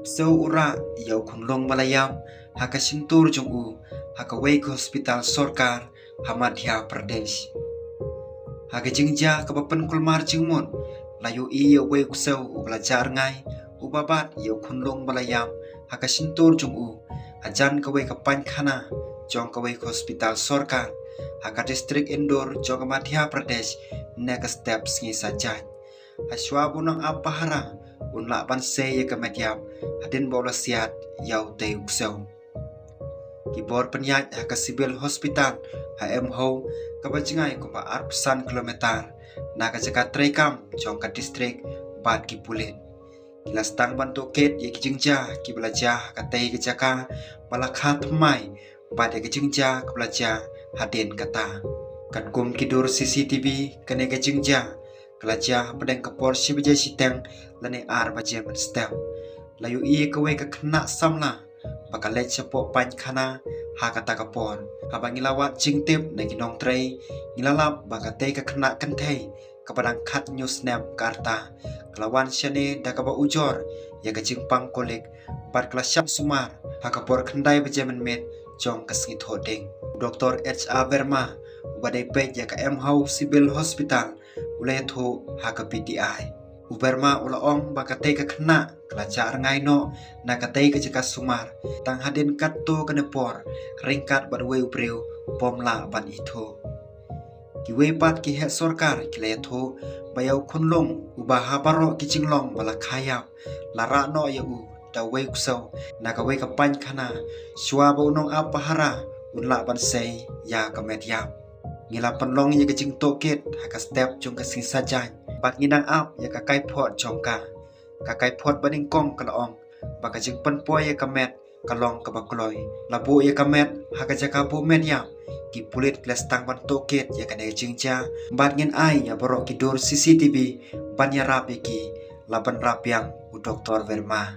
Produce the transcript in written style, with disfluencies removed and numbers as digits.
So ura yau kunlong malayam haka sintur jong haka wake hospital sorkar Madhya Pradesh. Haka jingja kapapan kulmar jingmon layu iya wake so belajar ngai ubabat yau kunlong malayam haka sintur jong ajan ka wake kapan khana jong ka wake hospital sorkar haka district Indore jong Madhya Pradesh neka steps ngi sajan. Haswa bunang apa hara unla ban se ya kamadiam hadin bola siat yau te uksau kibor penyat haka sibil hospital HM ho kabajingai ko 4 kilometer naga jaka trekam jong ka distrik bat ki pulit kilas tang bantu ket ye kijingja ki belaja ka te ke jaka balakhat mai bat ye kijingja ka belaja hadin kata kan kum kidur CCTV kene ke jingja kelajah pedang kapor si bejai siteng lane ar baje men stem layu i kawe ka kena samla bakal lech sepok pan khana ha kata kapor abang ngilawat jingtip na ginong trei ngilalap bakate ka kena kentei kapadang khat new snap karta kelawan syane da kaba ujor ya ka jingpang kolik bat kelas syam sumar ha kapor kendai baje men met jong kasngit hodeng Dr. H.A. Verma ubadai pej ya ka M.H. Civil Hospital ulai thu haka PTI uberma ulaong bakate ka khna kelajar ngai no nakate ka jaka sumar tang hadin kat to kanepor ringkat badwe ubreu pomla ban itho kiwe pat ki he sorkar kile thu bayau khunlong ubaha baro kichinglong bala khayap lara no ya u da we kusau nakawe ka pan khana shwa bo nong apahara unla ban sei ya ka medyap ngila penlong ya kecing toket haka step jong ka sisa jan bak nginang ap ya ka kai phot jong ka kai phot baning kong kalaong baka jing penpo ya ka met kalong ka bakloi labu ya ka met haka jaka bu met ya ki pulit klas tang ban toket ya ka ne jingja bat ngin ai ya borok kidur CCTV ban ya rap ki laban rap yang u Dr. Verma